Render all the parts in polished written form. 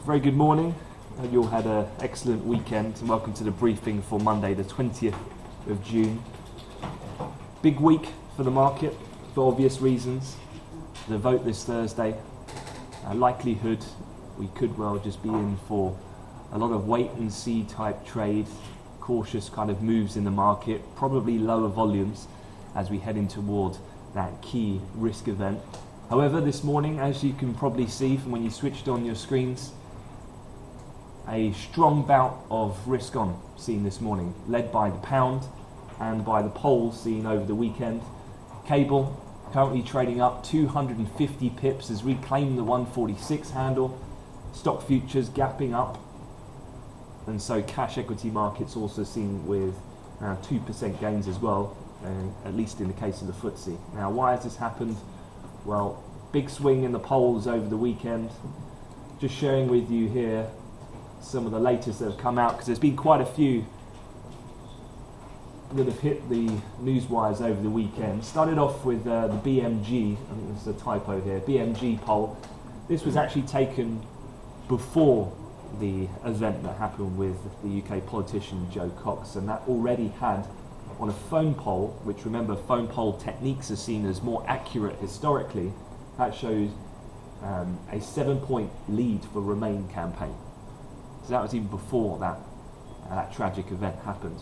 Very good morning. Hope you all had an excellent weekend and welcome to the briefing for Monday the 20th of June. Big week for the market for obvious reasons. The vote this Thursday. Likelihood we could well just be in for a lot of wait and see type trade, cautious kind of moves in the market, probably lower volumes as we head in toward that key risk event. However, this morning, as you can probably see from when you switched on your screens, a strong bout of risk on seen this morning, led by the pound and by the polls seen over the weekend. Cable currently trading up 250 pips has reclaimed the 146 handle. Stock futures gapping up, and so cash equity markets also seen with 2% gains as well, at least in the case of the FTSE. Now, why has this happened? Well, big swing in the polls over the weekend. Just sharing with you here some of the latest that have come out, because there's been quite a few that have hit the news wires over the weekend. Started off with the BMG, I think there's a typo here, BMG poll. This was actually taken before the event that happened with the UK politician Joe Cox, and that already had on a phone poll, which remember phone poll techniques are seen as more accurate historically, that shows a 7-point lead for Remain campaign. So that was even before that tragic event happened.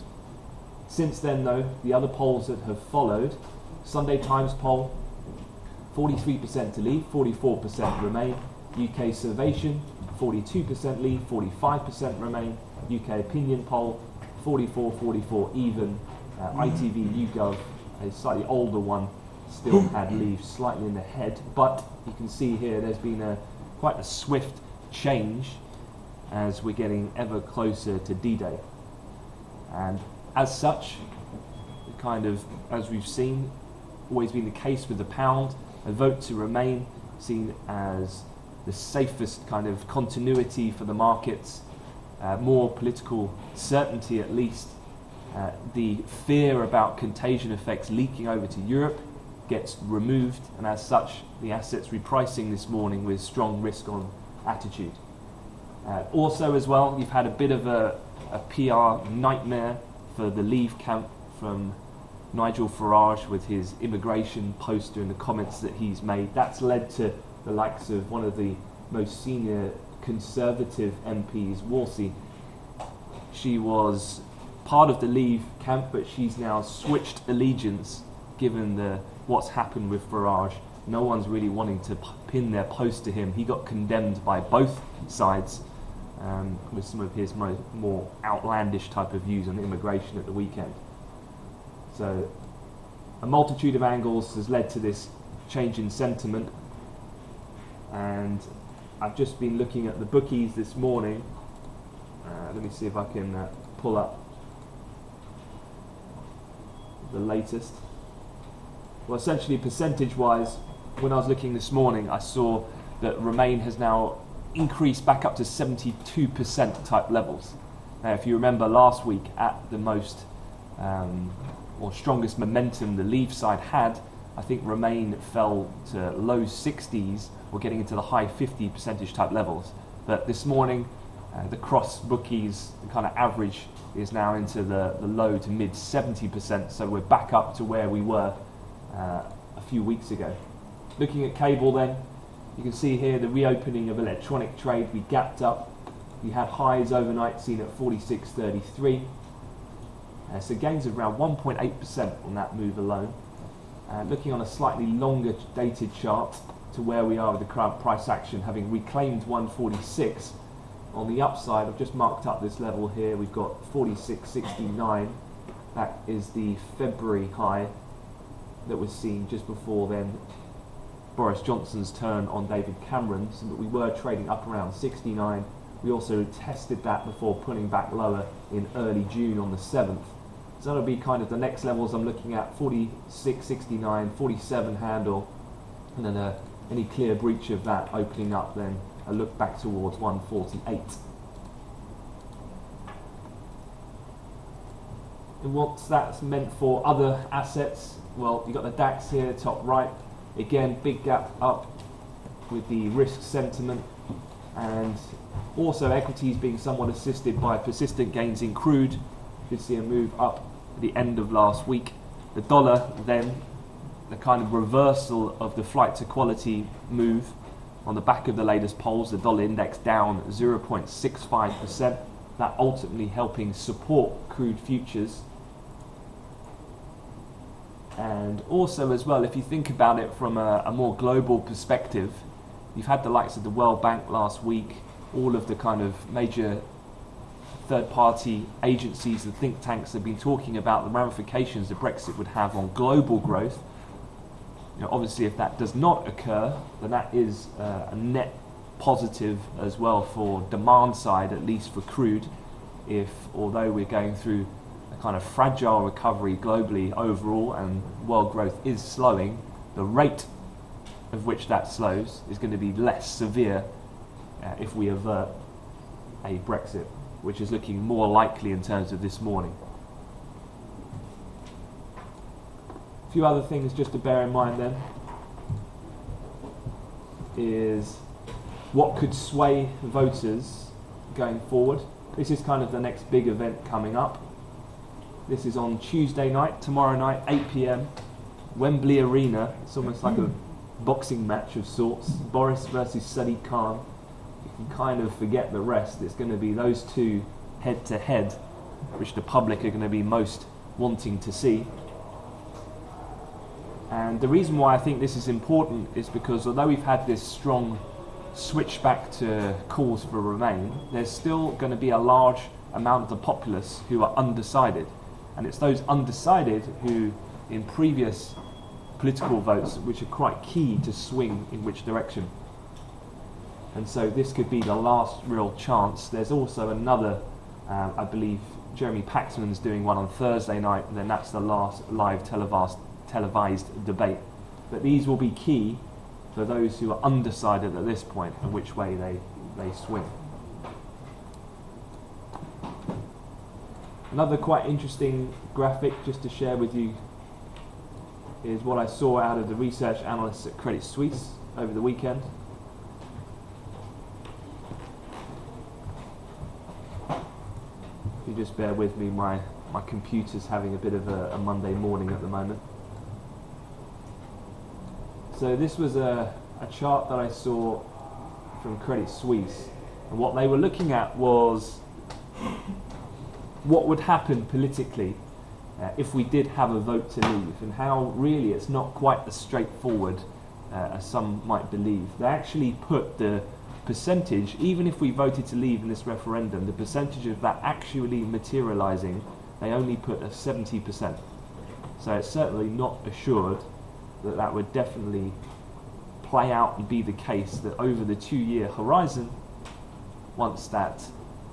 Since then though, the other polls that have followed, Sunday Times poll, 43% to leave, 44% Remain. UK Survation, 42% leave, 45% Remain. UK Opinion poll, 44-44 even. ITV YouGov, a slightly older one, still had leave slightly in the head, but you can see here there's been quite a swift change as we're getting ever closer to D-Day. And as such, kind of, as we've seen, always been the case with the pound, a vote to Remain seen as the safest kind of continuity for the markets, more political certainty at least. The fear about contagion effects leaking over to Europe gets removed, and as such the assets repricing this morning with strong risk on attitude. Also as well, you've had a bit of a PR nightmare for the Leave camp from Nigel Farage with his immigration poster and the comments that he's made. That's led to the likes of one of the most senior Conservative MPs, Wolsey. She was part of the Leave camp, but she's now switched allegiance given what's happened with Farage. No one's really wanting to pin their post to him. He got condemned by both sides with some of his more outlandish type of views on immigration at the weekend. So a multitude of angles has led to this change in sentiment, and I've just been looking at the bookies this morning. Let me see if I can pull up the latest. Well, essentially percentage-wise, when I was looking this morning, I saw that Remain has now increased back up to 72% type levels. Now, if you remember last week, at the most or strongest momentum the Leave side had, I think Remain fell to low 60s or getting into the high 50 percentage type levels. But this morning, the cross bookies, the kind of average is now into the low to mid 70%, so we're back up to where we were a few weeks ago. Looking at cable then, you can see here the reopening of electronic trade. We gapped up. We had highs overnight seen at 46.33. So gains of around 1.8% on that move alone. Looking on a slightly longer dated chart to where we are with the current price action, having reclaimed 146. On the upside, I've just marked up this level here. We've got 46.69. That is the February high that was seen just before then Boris Johnson's turn on David Cameron, so that we were trading up around 69. We also tested that before pulling back lower in early June on the 7th. So that'll be kind of the next levels I'm looking at, 46.69, 47 handle, and then any clear breach of that opening up, then a look back towards 148. And what that's meant for other assets, well, you've got the DAX here, top right. Again, big gap up with the risk sentiment And also equities being somewhat assisted by persistent gains in crude. Did see a move up at the end of last week. The dollar then, the kind of reversal of the flight to quality move on the back of the latest polls, the dollar index down 0.65%, that ultimately helping support crude futures. And also as well, if you think about it from a more global perspective, you've had the likes of the World Bank last week, all of the kind of major third-party agencies and think tanks have been talking about the ramifications that Brexit would have on global growth. You know, obviously, if that does not occur, then that is a net positive as well for demand side, at least for crude. If, although we're going through a kind of fragile recovery globally overall and world growth is slowing, the rate of which that slows is going to be less severe if we avert a Brexit, which is looking more likely in terms of this morning. A few other things just to bear in mind then is what could sway voters going forward. This is kind of the next big event coming up. This is on Tuesday night, tomorrow night, 8 p.m, Wembley Arena. It's almost like a boxing match of sorts. Boris versus Sadiq Khan. You can kind of forget the rest. It's going to be those two head to head, which the public are going to be most wanting to see. And the reason why I think this is important is because although we've had this strong switch back to calls for Remain, there's still going to be a large amount of the populace who are undecided. And it's those undecided who, in previous political votes, which are quite key to swing in which direction. And so this could be the last real chance. There's also another, I believe, Jeremy Paxman's doing one on Thursday night, and then that's the last live televised debate. But these will be key for those who are undecided at this point and which way they swing. Another quite interesting graphic just to share with you is what I saw out of the research analysts at Credit Suisse over the weekend. If you just bear with me, my computer's having a bit of a Monday morning at the moment. So this was a chart that I saw from Credit Suisse, and what they were looking at was what would happen politically if we did have a vote to leave, and how really it's not quite as straightforward as some might believe. They actually put the percentage, even if we voted to leave in this referendum, the percentage of that actually materialising, they only put at 70%. So it's certainly not assured that that would definitely play out and be the case, that over the 2-year horizon, once that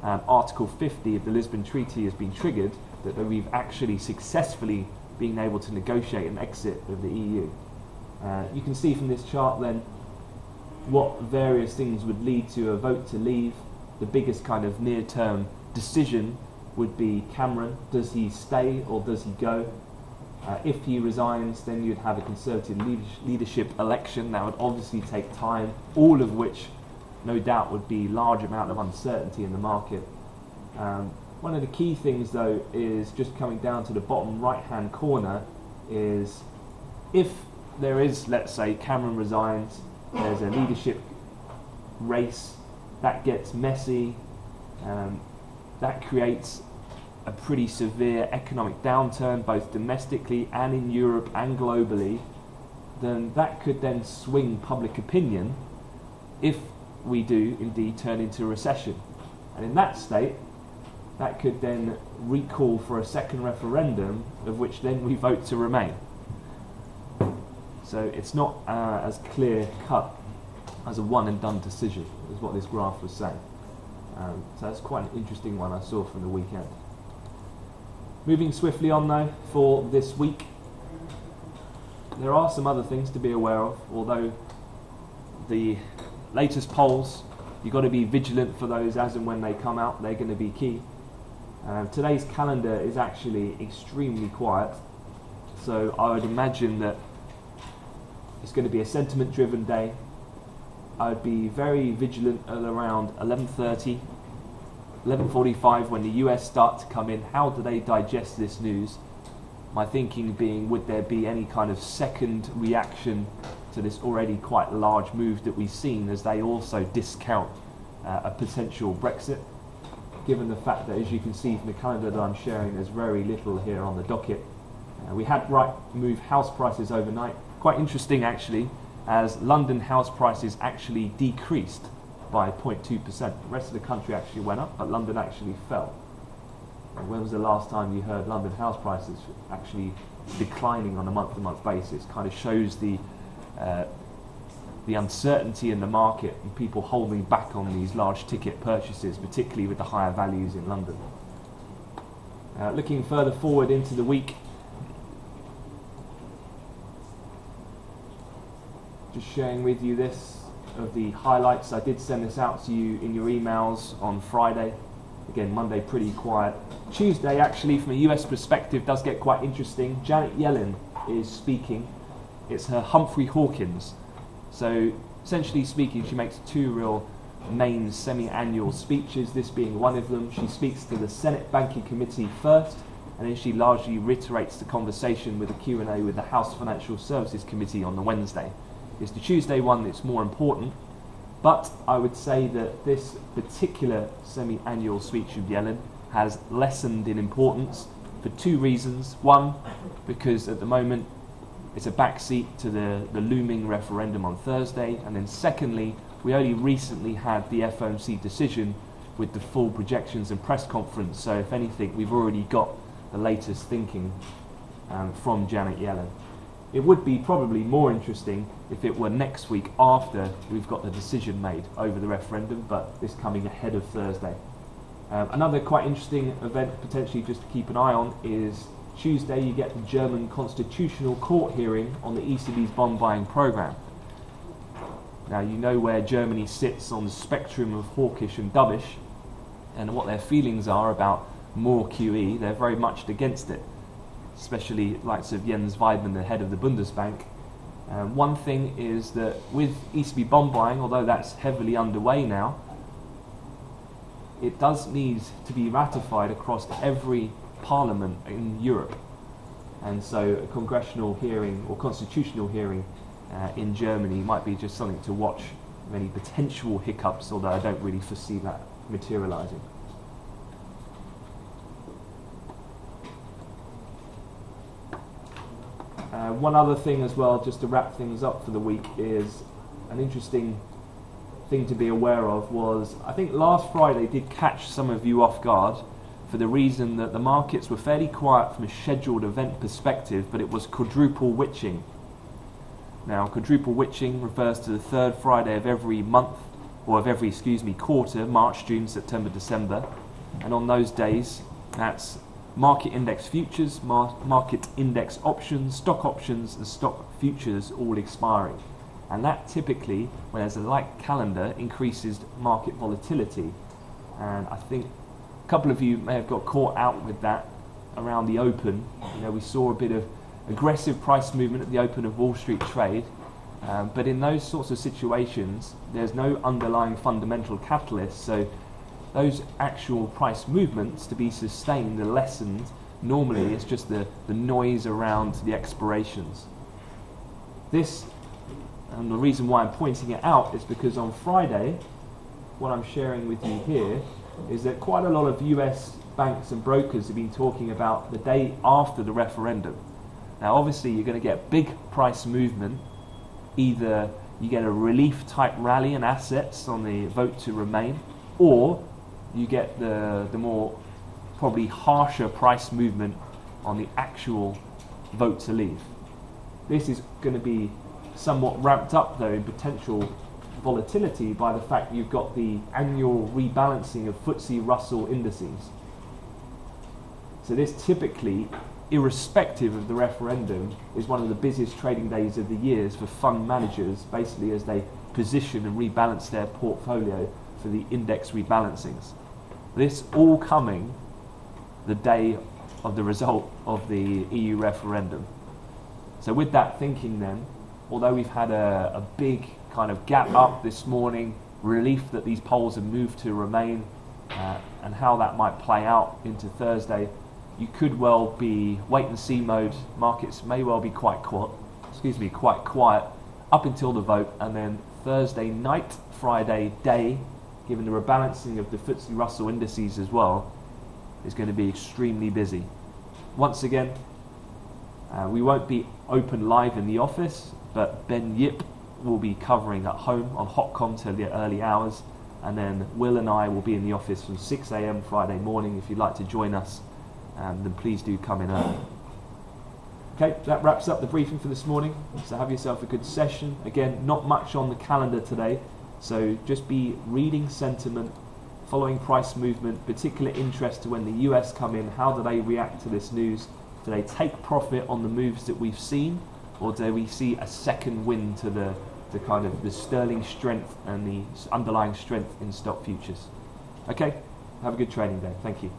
Article 50 of the Lisbon Treaty has been triggered, that we've actually successfully been able to negotiate an exit of the EU. You can see from this chart then what various things would lead to a vote to leave. The biggest kind of near-term decision would be Cameron. Does he stay or does he go? If he resigns, then you'd have a Conservative leadership election. That would obviously take time, all of which no doubt would be large amount of uncertainty in the market. One of the key things though is just coming down to the bottom right hand corner is if there is, let's say, Cameron resigns, there's a leadership race, that gets messy, that creates a pretty severe economic downturn both domestically and in Europe and globally, then that could then swing public opinion if we do indeed turn into a recession. And in that state, that could then recall for a second referendum, of which then we vote to remain. So it's not as clear cut as a one and done decision, is what this graph was saying. So that's quite an interesting one I saw from the weekend. Moving swiftly on though, for this week, there are some other things to be aware of, although the latest polls, you've got to be vigilant for those as and when they come out, they're going to be key. Today's calendar is actually extremely quiet, so I would imagine that it's going to be a sentiment driven day. I'd be very vigilant at around 11:30, 11:45 when the US start to come in. How do they digest this news? My thinking being, would there be any kind of second reaction to this already quite large move that we've seen as they also discount a potential Brexit? Given the fact that, as you can see from the calendar that I'm sharing, there's very little here on the docket. We had Rightmove house prices overnight. Quite interesting actually, as London house prices actually decreased by 0.2%. The rest of the country actually went up, but London actually fell. When was the last time you heard London house prices actually declining on a month-to-month basis? Kind of shows the uncertainty in the market and people holding back on these large ticket purchases, particularly with the higher values in London. Looking further forward into the week, just sharing with you this of the highlights. I did send this out to you in your emails on Friday. Again, Monday pretty quiet. Tuesday, actually, from a US perspective, does get quite interesting. Janet Yellen is speaking. It's her Humphrey Hawkins. So, essentially speaking, she makes two real main semi-annual speeches, this being one of them. She speaks to the Senate Banking Committee first, and then she largely reiterates the conversation with a Q&A with the House Financial Services Committee on the Wednesday. It's the Tuesday one that's more important. But I would say that this particular semi-annual speech of Yellen has lessened in importance for two reasons. One, because at the moment it's a backseat to the looming referendum on Thursday. And then secondly, we only recently had the FOMC decision with the full projections and press conference. So if anything, we've already got the latest thinking from Janet Yellen. It would be probably more interesting if it were next week after we've got the decision made over the referendum, but this coming ahead of Thursday. Another quite interesting event potentially just to keep an eye on is Tuesday you get the German Constitutional Court hearing on the ECB's bond buying programme. Now you know where Germany sits on the spectrum of hawkish and dovish, and what their feelings are about more QE. They're very much against it, especially likes of Jens Weidmann, the head of the Bundesbank. One thing is that with ECB bond buying, although that's heavily underway now, it does need to be ratified across every parliament in Europe. And so a congressional hearing or constitutional hearing in Germany might be just something to watch, any potential hiccups, although I don't really foresee that materialising. One other thing as well, just to wrap things up for the week, is an interesting thing to be aware of was, I think last Friday did catch some of you off guard for the reason that the markets were fairly quiet from a scheduled event perspective, but it was quadruple witching. Now, quadruple witching refers to the third Friday of every month, or of every, quarter, March, June, September, December. And on those days, that's market index futures, market index options, stock options, and stock futures all expiring. And that typically, when there's a like calendar, increases market volatility. And I think a couple of you may have got caught out with that around the open. You know, we saw a bit of aggressive price movement at the open of Wall Street trade. But in those sorts of situations, there's no underlying fundamental catalyst. So those actual price movements to be sustained are lessened. Normally it's just the noise around the expirations. This, and the reason why I'm pointing it out is because on Friday, what I'm sharing with you here is that quite a lot of US banks and brokers have been talking about the day after the referendum. Now obviously you're going to get big price movement. Either you get a relief type rally in assets on the vote to remain, or you get the more probably harsher price movement on the actual vote to leave. This is going to be somewhat ramped up though in potential volatility by the fact you've got the annual rebalancing of FTSE Russell indices. So this typically, irrespective of the referendum, is one of the busiest trading days of the years for fund managers, basically as they position and rebalance their portfolio for the index rebalancings. This all coming the day of the result of the EU referendum. So with that thinking then, although we've had a big kind of gap up this morning, relief that these polls have moved to remain, and how that might play out into Thursday. You could well be wait and see mode. Markets may well be quite quiet up until the vote, and then Thursday night, Friday day, given the rebalancing of the FTSE Russell indices as well, is going to be extremely busy. Once again, we won't be open live in the office, but Ben Yip will be covering at home on HotCom till the early hours, and then Will and I will be in the office from 6 a.m. Friday morning. If you'd like to join us, then please do come in early. Okay, that wraps up the briefing for this morning. So have yourself a good session. Again, not much on the calendar today, so just be reading sentiment, following price movement, particular interest to when the US come in. How do they react to this news? Do they take profit on the moves that we've seen, or do we see a second wind to the kind of the sterling strength and the underlying strength in stock futures? Okay, have a good trading day. Thank you.